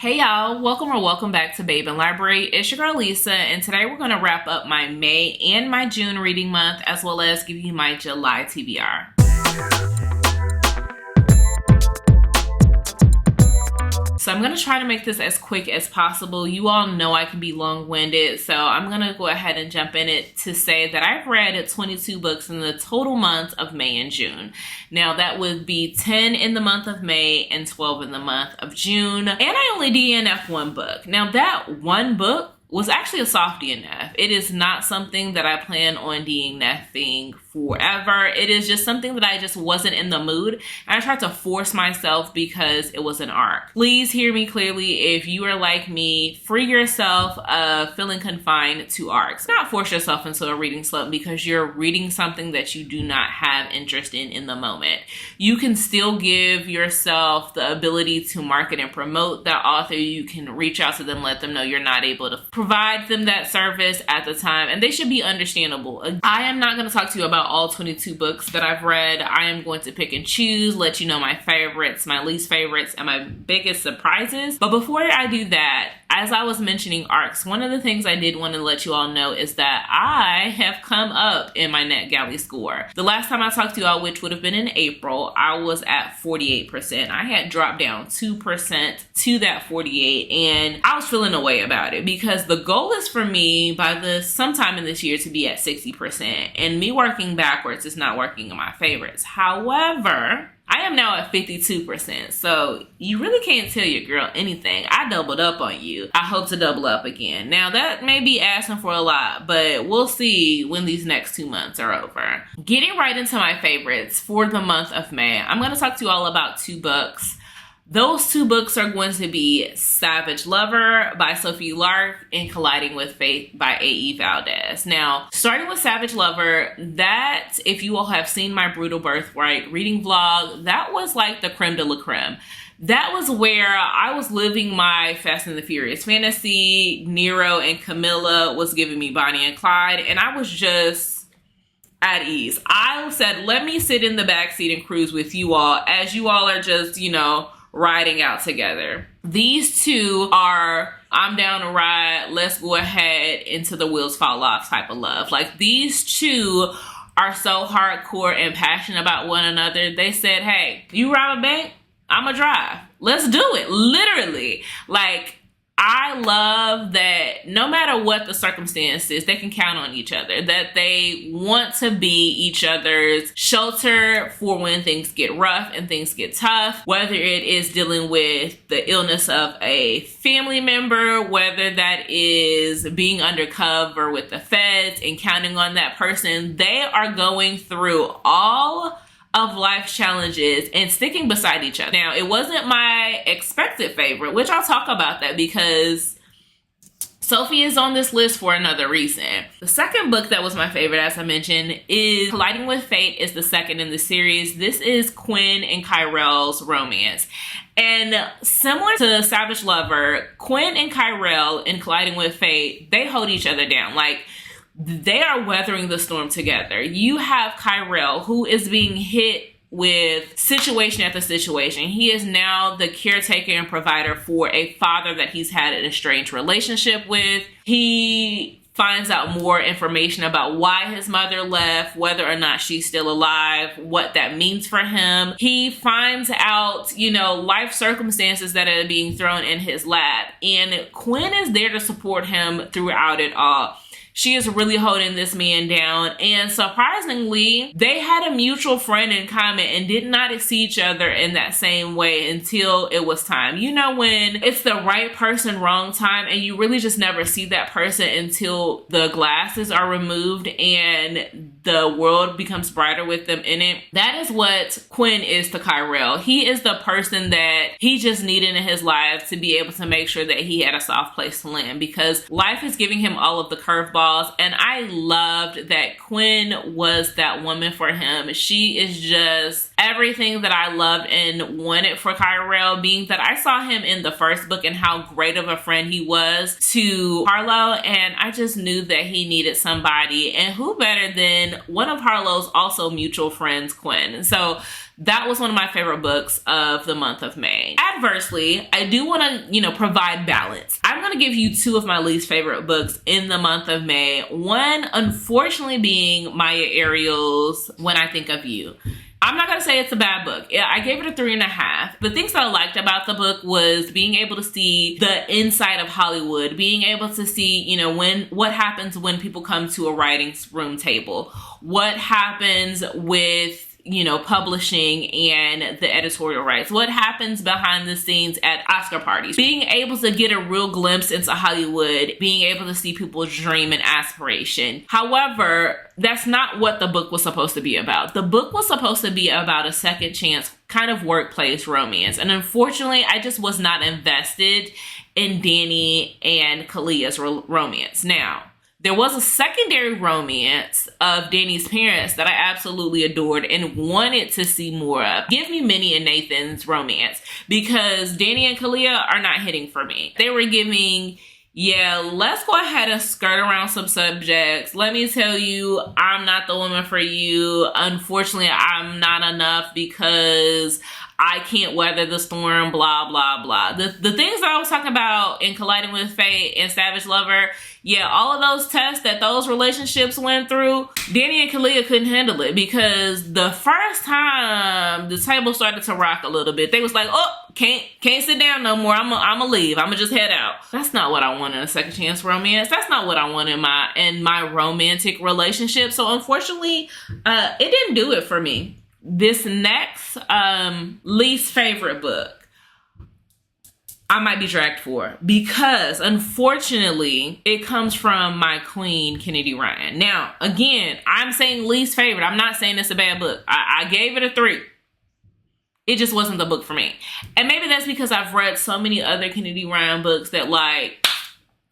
Hey y'all, welcome back to Babeinlibrary. It's your girl Lisa, and today we're going to wrap up my May and my June reading month, as well as give you my July TBR. So I'm going to try to make this as quick as possible. You all know I can be long-winded, so I'm going to go ahead and jump in it to say that I've read 22 books in the total months of May and June. Now that would be 10 in the month of May and 12 in the month of June. And I only DNF one book. Now that one book was actually a soft DNF. It is not something that I plan on DNFing forever. It is just something that I just wasn't in the mood. And I tried to force myself because it was an arc. Please hear me clearly. If you are like me, free yourself of feeling confined to arcs. Do not force yourself into a reading slump because you're reading something that you do not have interest in the moment. You can still give yourself the ability to market and promote that author. You can reach out to them, let them know you're not able to provide them that service at the time, and they should be understandable. I am not going to talk to you about all 22 books that I've read. I am going to pick and choose, let you know my favorites, my least favorites, and my biggest surprises. But before I do that, as I was mentioning arcs, one of the things I did want to let you all know is that I have come up in my NetGalley score. The last time I talked to you all, which would have been in April, I was at 48%. I had dropped down 2% to that 48, and I was feeling a way about it because the goal is for me by sometime in this year to be at 60%, and me working backwards is not working in my favorites. However, I am now at 52%, so you really can't tell your girl anything. I doubled up on you. I hope to double up again. Now, that may be asking for a lot, but we'll see when these next 2 months are over. Getting right into my favorites for the month of May, I'm going to talk to you all about 2 books. Those 2 books are going to be Savage Lover by Sophie Lark and Colliding with Fate by A.E. Valdez. Now, starting with Savage Lover, that, if you all have seen my Brutal Birthright reading vlog, that was like the creme de la creme. That was where I was living my Fast and the Furious fantasy. Nero and Camilla was giving me Bonnie and Clyde, and I was just at ease. I said, let me sit in the backseat and cruise with you all as you all are just, riding out together. These 2 are I'm down to ride, let's go ahead into the wheels fall off type of love. Like, these 2 are so hardcore and passionate about one another. They said, hey, you rob a bank, I'ma drive. Let's do it. Literally. Like, I love that no matter what the circumstances, they can count on each other, that they want to be each other's shelter for when things get rough and things get tough, whether it is dealing with the illness of a family member, whether that is being undercover with the feds and counting on that person. They are going through all of life's challenges and sticking beside each other. Now, it wasn't my expected favorite, which I'll talk about that because Sophie is on this list for another reason. The second book that was my favorite, as I mentioned, is Colliding with Fate. Is the second in the series. This is Quinn and Kyrell's romance. And similar to Savage Lover, Quinn and Kyrell in Colliding with Fate, they hold each other down. Like, they are weathering the storm together. You have Kyrell, who is being hit with situation after situation. He is now the caretaker and provider for a father that he's had an estranged relationship with. He finds out more information about why his mother left, whether or not she's still alive, what that means for him. He finds out, life circumstances that are being thrown in his lap. And Quinn is there to support him throughout it all. She is really holding this man down, and surprisingly, they had a mutual friend in common and did not see each other in that same way until it was time. When it's the right person, wrong time, and you really just never see that person until the glasses are removed and the world becomes brighter with them in it. That is what Quinn is to Kyrell. He is the person that he just needed in his life to be able to make sure that he had a soft place to land, because life is giving him all of the curveballs. And I loved that Quinn was that woman for him. She is just everything that I loved and wanted for Kyrell, being that I saw him in the first book and how great of a friend he was to Harlow, and I just knew that he needed somebody, and who better than one of Harlow's also mutual friends, Quinn. So That was one of my favorite books of the month of May. Adversely, I do want to, provide balance. I'm going to give you two of my least favorite books in the month of May. One, unfortunately, being Myah Ariel's When I Think of You. I'm not going to say it's a bad book. I gave it a 3.5. The things that I liked about the book was being able to see the inside of Hollywood, being able to see, what happens when people come to a writing room table, what happens with publishing and the editorial rights, what happens behind the scenes at Oscar parties, being able to get a real glimpse into Hollywood, being able to see people's dream and aspiration. However, that's not what the book was supposed to be about. The book was supposed to be about a second chance kind of workplace romance. And unfortunately, I just was not invested in Danny and Kalia's romance. Now, there was a secondary romance of Danny's parents that I absolutely adored and wanted to see more of. Give me Minnie and Nathan's romance, because Danny and Kalia are not hitting for me. They were giving, let's go ahead and skirt around some subjects. Let me tell you, I'm not the woman for you. Unfortunately, I'm not enough because I can't weather the storm, blah, blah, blah. The things that I was talking about in Colliding with Fate and Savage Lover, all of those tests that those relationships went through, Danny and Kalia couldn't handle it, because the first time the table started to rock a little bit, they was like, oh, can't sit down no more. I'm gonna leave. I'm gonna just head out. That's not what I want in a second chance romance. That's not what I want in my romantic relationship. So unfortunately, it didn't do it for me. This next least favorite book, I might be dragged for, because unfortunately it comes from my queen, Kennedy Ryan. Now, again, I'm saying least favorite. I'm not saying it's a bad book. I gave it a 3. It just wasn't the book for me. And maybe that's because I've read so many other Kennedy Ryan books that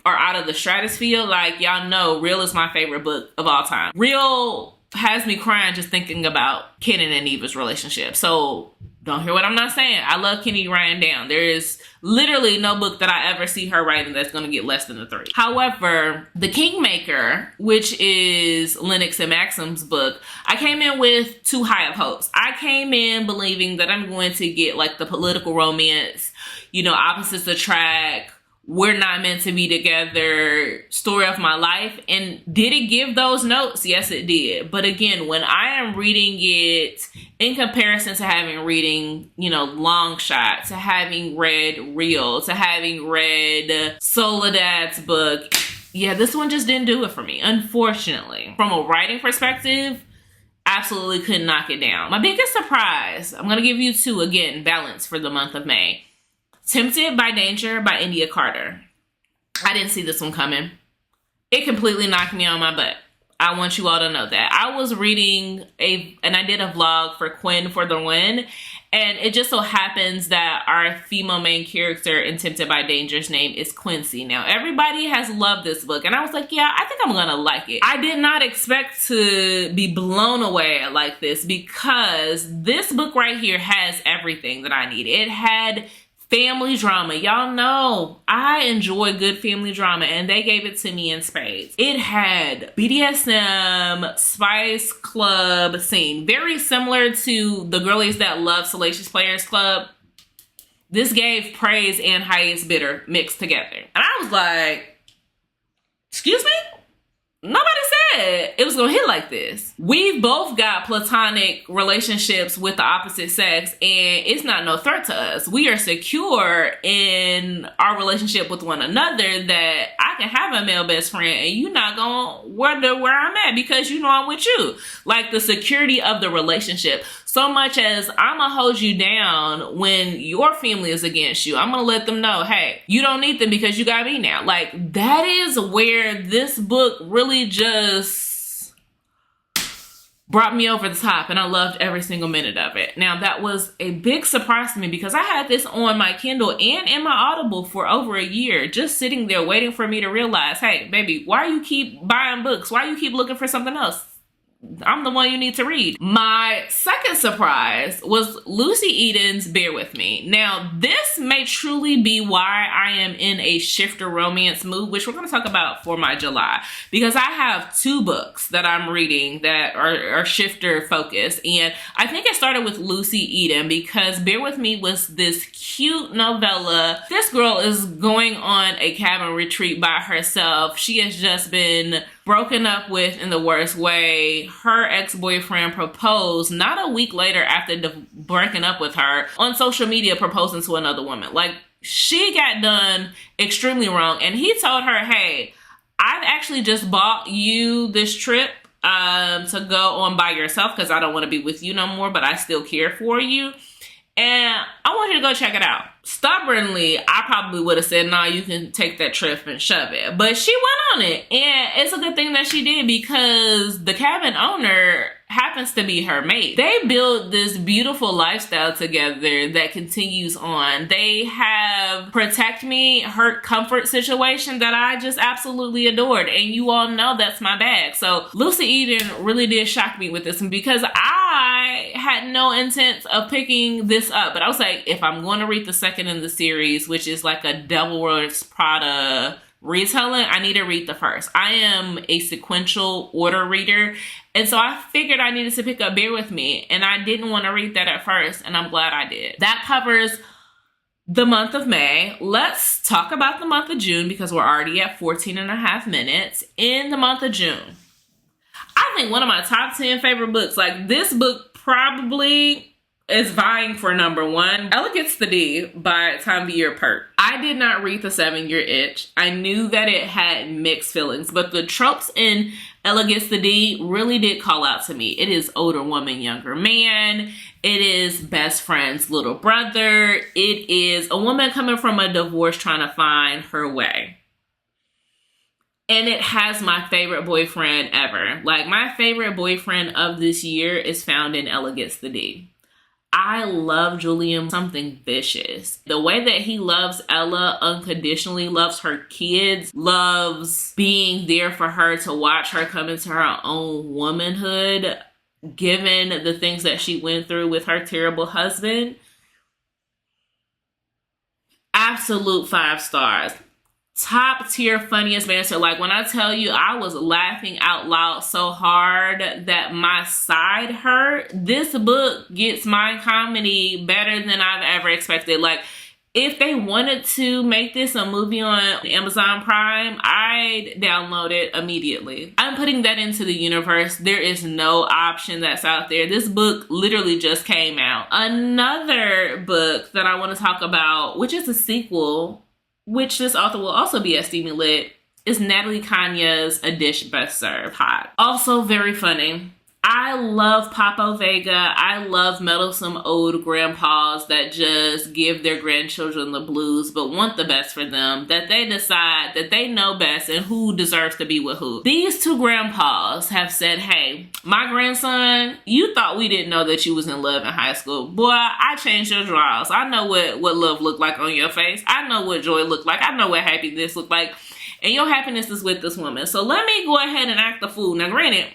are out of the stratosphere. Y'all know Real is my favorite book of all time. Real has me crying just thinking about Kenan and Eva's relationship. So don't hear what I'm not saying. I love Kennedy Ryan down. There is literally no book that I ever see her writing that's going to get less than a 3. However, The Kingmaker, which is Lennox and Maxim's book, I came in with too high of hopes. I came in believing that I'm going to get the political romance, opposites attract, we're not meant to be together, story of my life. And did it give those notes? Yes, it did. But again, when I am reading it in comparison to having reading, Long Shot, to having read Real, to having read Soledad's book, this one just didn't do it for me, unfortunately. From a writing perspective, absolutely couldn't knock it down. My biggest surprise, I'm going to give you 2, again, balance for the month of May. Tempted by Danger by Endiya Carter. I didn't see this one coming. It completely knocked me on my butt. I want you all to know that. I was reading and I did a vlog for Quinn for the Win, and it just so happens that our female main character in Tempted by Danger's name is Quincy. Now, everybody has loved this book, and I was like, I think I'm gonna like it. I did not expect to be blown away like this, because this book right here has everything that I need. It had family drama. Y'all know I enjoy good family drama, and they gave it to me in spades. It had BDSM, Spice Club scene, very similar to the Girlies That Love Salacious Players Club. This gave praise and highest bidder mixed together. And I was like, excuse me? Nobody said it was gonna hit like this. We've both got platonic relationships with the opposite sex, and it's not no threat to us. We are secure in our relationship with one another, that I can have a male best friend and you're not gonna wonder where I'm at because you know I'm with you. The security of the relationship. So much as I'm gonna hold you down when your family is against you. I'm gonna let them know, hey, you don't need them because you got me now. That is where this book really just brought me over the top, and I loved every single minute of it. Now, that was a big surprise to me, because I had this on my Kindle and in my Audible for over a year, just sitting there waiting for me to realize, hey, baby, why you keep buying books? Why you keep looking for something else? I'm the one you need to read. My second surprise was Lucy Eden's Bear With Me. Now, this may truly be why I am in a shifter romance mood, which we're going to talk about for my July, because I have 2 books that I'm reading that are shifter focused. And I think it started with Lucy Eden because Bear With Me was this cute novella. This girl is going on a cabin retreat by herself. She has just been broken up with in the worst way. Her ex-boyfriend proposed not a week later after breaking up with her on social media, proposing to another woman. Like, she got done extremely wrong. And he told her, hey, I've actually just bought you this trip to go on by yourself because I don't want to be with you no more, but I still care for you. And I want you to go check it out. Stubbornly, I probably would have said, nah, you can take that trip and shove it. But she went on it. And it's a good thing that she did because the cabin owner happens to be her mate. They build this beautiful lifestyle together that continues on. They have Protect Me, Hurt Comfort situation that I just absolutely adored. And you all know that's my bag. So Lucy Eden really did shock me with this one because I had no intent of picking this up. But I was like, if I'm going to read the second in the series, which is like a Devil Wears Prada retelling, I need to read the first. I am a sequential order reader, and so I figured I needed to pick up Bear With Me, and I didn't want to read that at first, and I'm glad I did. That covers the month of May. Let's talk about the month of June because we're already at 14 and a half minutes. In the month of June, I think one of my top 10 favorite books, like this book probably is vying for number 1. Ella Gets the D by Tanvier Pert. I did not read The 7-Year Itch. I knew that it had mixed feelings, but the tropes in Ella Gets the D really did call out to me. It is older woman, younger man. It is best friend's little brother. It is a woman coming from a divorce trying to find her way. And it has my favorite boyfriend ever. Like, my favorite boyfriend of this year is found in Ella Gets the D. I love Julian something vicious. The way that he loves Ella unconditionally, loves her kids, loves being there for her to watch her come into her own womanhood, given the things that she went through with her terrible husband. Absolute 5 stars. Top tier funniest banter. Like, when I tell you I was laughing out loud so hard that my side hurt, this book gets my comedy better than I've ever expected. Like, if they wanted to make this a movie on Amazon Prime, I'd download it immediately. I'm putting that into the universe. There is no option that's out there. This book literally just came out. Another book that I want to talk about, which is a sequel, which this author will also be at Steamy Lit, is Natalie Kanya's A Dish Best Served Hot. Also very funny. I love Papo Vega. I love meddlesome old grandpas that just give their grandchildren the blues but want the best for them, that they decide that they know best and who deserves to be with who. These 2 grandpas have said, hey, my grandson, you thought we didn't know that you was in love in high school. Boy, I changed your drawers. I know what love looked like on your face. I know what joy looked like. I know what happiness looked like. And your happiness is with this woman. So let me go ahead and act the fool. Now, granted,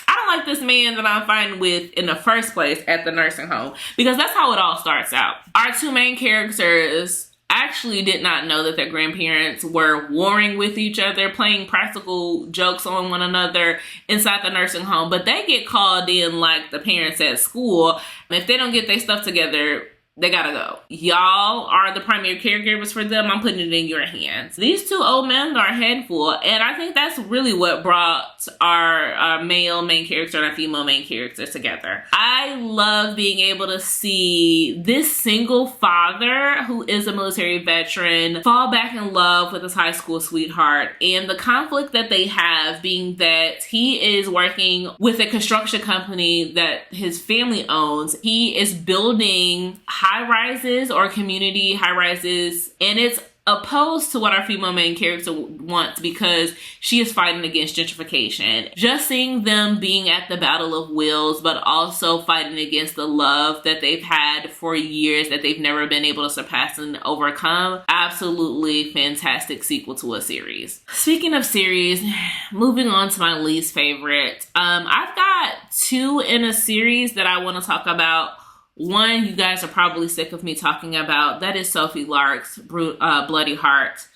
I don't like this man that I'm fighting with in the first place at the nursing home, because that's how it all starts out. Our 2 main characters actually did not know that their grandparents were warring with each other, playing practical jokes on one another inside the nursing home, but they get called in like the parents at school. If they don't get their stuff together, they gotta go. Y'all are the primary caregivers for them. I'm putting it in your hands. These 2 old men are a handful, and I think that's really what brought our male main character and our female main character together. I love being able to see this single father who is a military veteran fall back in love with his high school sweetheart, and the conflict that they have being that he is working with a construction company that his family owns. He is building high-rises or community high-rises, and it's opposed to what our female main character wants because she is fighting against gentrification. Just seeing them being at the battle of wills, but also fighting against the love that they've had for years that they've never been able to surpass and overcome. Absolutely fantastic sequel to a series. Speaking of series, moving on to my least favorite. I've got two in a series that I want to talk about. One, you guys are probably sick of me talking about. That is Sophie Lark's Bloody Heart.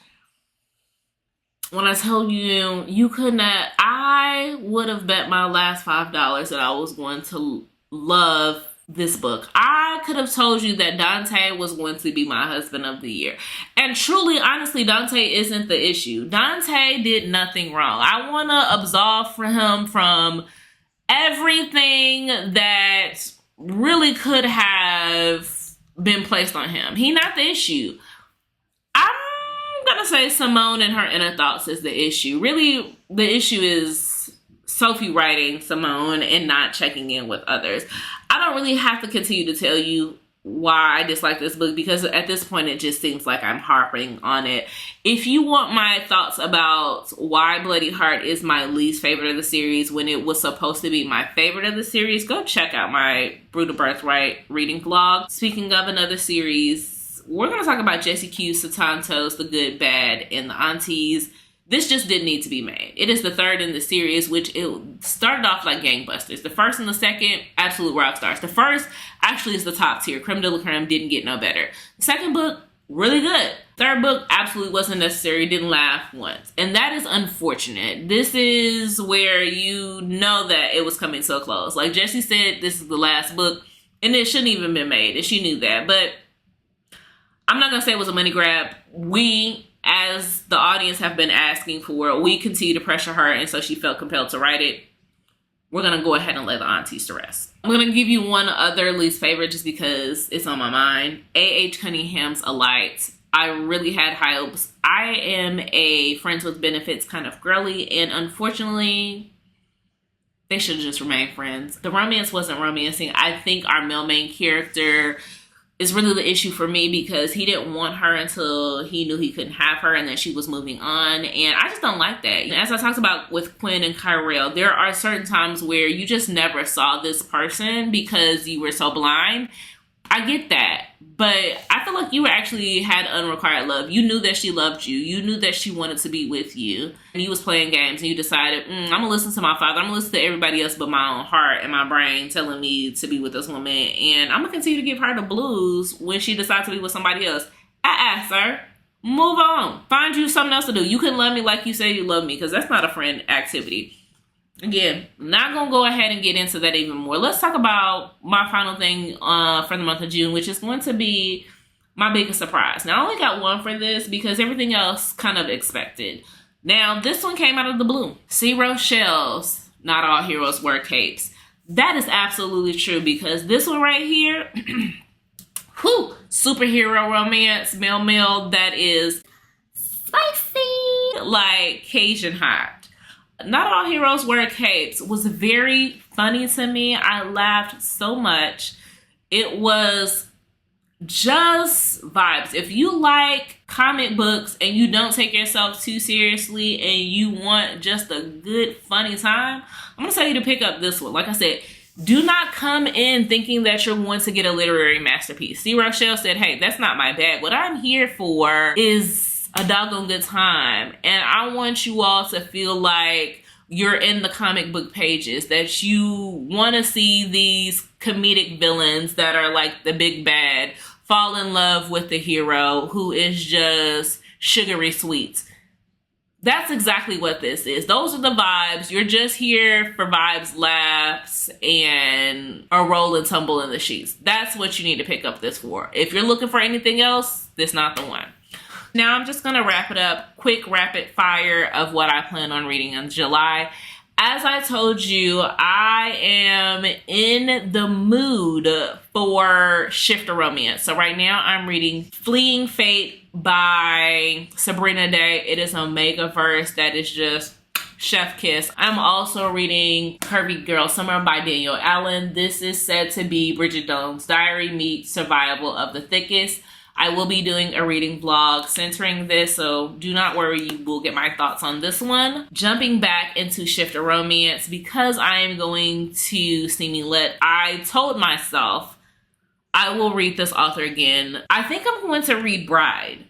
When I told you, you could not, I would have bet my last $5 that I was going to love this book. I could have told you that Dante was going to be my husband of the year. And truly, honestly, Dante isn't the issue. Dante did nothing wrong. I want to absolve him from everything that really could have been placed on him. He not the issue. I'm gonna say Simone and her inner thoughts is the issue. Really, the issue is Sophie writing Simone and not checking in with others. I don't really have to continue to tell you why I dislike this book, because at this point it just seems like I'm harping on it. If you want my thoughts about why Bloody Heart is my least favorite of the series when it was supposed to be my favorite of the series, go check out my Brutal Birthright reading vlog. Speaking of another series, we're going to talk about Jessie Q's Sutanto's The Good, Bad, and the Aunties. This just didn't need to be made. It is the third in the series, which it started off like gangbusters. The first and the second, absolute rock stars. The first actually is the top tier. Creme de la creme, didn't get no better. The second book, really good. Third book, absolutely wasn't necessary, didn't laugh once. And that is unfortunate. This is where you know that it was coming so close. Like Jessie said, this is the last book, and it shouldn't even been made, and she knew that. But I'm not going to say it was a money grab. We, as the audience, have been asking for, we continue to pressure her, and so she felt compelled to write it. We're going to go ahead and lay the Aunties to rest. I'm going to give you one other least favorite just because it's on my mind. AH Cunningham's Alight. I really had high hopes. I am a friends with benefits kind of girly, and unfortunately, they should just remain friends. The romance wasn't romancing. I think our male main character is really the issue for me because he didn't want her until he knew he couldn't have her and that she was moving on. And I just don't like that. As I talked about with Quinn and Kyrell, there are certain times where you just never saw this person because you were so blind. I get that. But I feel like you actually had unrequited love. You knew that she loved you. You knew that she wanted to be with you. And you was playing games and you decided, I'm going to listen to my father. I'm going to listen to everybody else but my own heart and my brain telling me to be with this woman. And I'm going to continue to give her the blues when she decides to be with somebody else. Sir, move on. Find you something else to do. You can love me like you say you love me, because that's not a friend activity. Again, not going to go ahead and get into that even more. Let's talk about my final thing for the month of June, which is going to be my biggest surprise. Now, I only got one for this because everything else kind of expected. Now, this one came out of the blue. See Rochelle's Not All Heroes Wear Capes. That is absolutely true because this one right here, whew, superhero romance, male, that is spicy like Cajun hot. Not All Heroes Wear Capes was very funny to me. I laughed so much. It was just vibes. If you like comic books and you don't take yourself too seriously and you want just a good, funny time, I'm going to tell you to pick up this one. Like I said, do not come in thinking that you're going to get a literary masterpiece. See, Rochelle said, hey, that's not my bag. What I'm here for is a doggone good time. And I want you all to feel like you're in the comic book pages, that you want to see these comedic villains that are like the big bad fall in love with the hero who is just sugary sweet. That's exactly what this is. Those are the vibes. You're just here for vibes, laughs, and a roll and tumble in the sheets. That's what you need to pick up this for. If you're looking for anything else, this is not the one. Now I'm just going to wrap it up. Quick rapid fire of what I plan on reading in July. As I told you, I am in the mood for shifter romance. So right now I'm reading Fleeing Fate by Sabrina Day. It is a mega verse that is just chef kiss. I'm also reading Curvy Girl Summer by Daniel Allen. This is said to be Bridget Jones' Diary meets Survival of the Thickest. I will be doing a reading vlog centering this, so do not worry, you will get my thoughts on this one. Jumping back into Shifter Romance, because I am going to steamy lit, I told myself I will read this author again. I think I'm going to read Bride.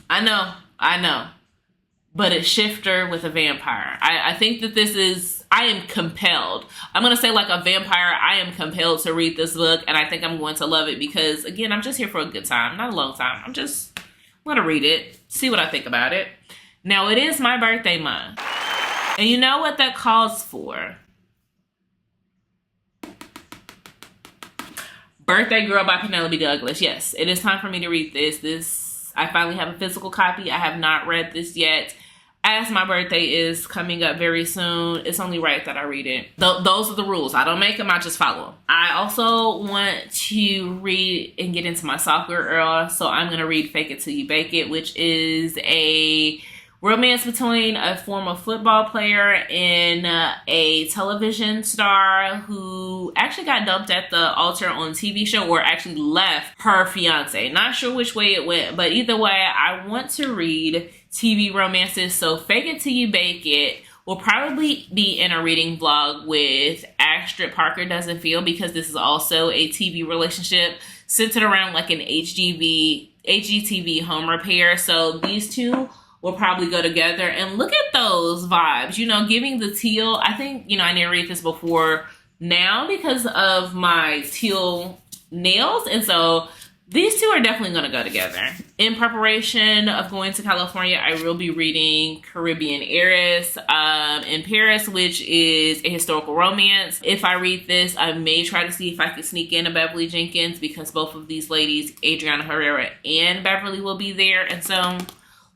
I know. But it's Shifter with a vampire. I think that this is, I am compelled. I'm going to say like a vampire, I am compelled to read this book, and I think I'm going to love it because, again, I'm just here for a good time, not a long time. I'm going to read it, see what I think about it. Now, it is my birthday month. And you know what that calls for? Birthday Girl by Penelope Douglas. Yes, it is time for me to read this. I finally have a physical copy. I have not read this yet. As my birthday is coming up very soon, it's only right that I read it. Those are the rules. I don't make them, I just follow them. I also want to read and get into my sophomore era, so I'm going to read Fake It Till You Bake It, which is a romance between a former football player and a television star who actually got dumped at the altar on TV show, or actually left her fiance. Not sure which way it went, but either way, I want to read TV romances. So Fake It Till You Bake It will probably be in a reading vlog with Astrid Parker Doesn't Feel, because this is also a TV relationship centered around like an HGTV home repair. So these two will probably go together, and look at those vibes, you know, giving the teal. I think, you know, I didn't read this before now because of my teal nails, and so these two are definitely going to go together. In preparation of going to California, I will be reading Caribbean Heiress in Paris, which is a historical romance. If I read this, I may try to see if I can sneak in a Beverly Jenkins, because both of these ladies, Adriana Herrera and Beverly, will be there, and so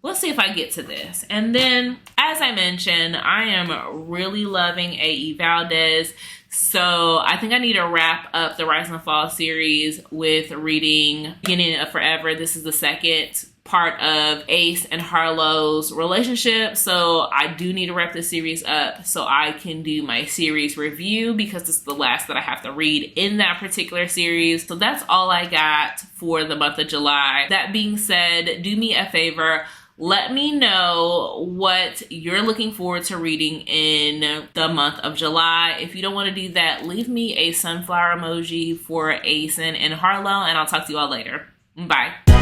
let's see if I get to this. And then, as I mentioned, I am really loving A.E. Valdez. So I think I need to wrap up the Rise and Fall series with reading Beginning of Forever. This is the second part of Ace and Harlow's relationship. So I do need to wrap this series up so I can do my series review, because this is the last that I have to read in that particular series. So that's all I got for the month of July. That being said, do me a favor. Let me know what you're looking forward to reading in the month of July. If you don't want to do that, leave me a sunflower emoji for Ace and Harlow, and I'll talk to you all later. Bye.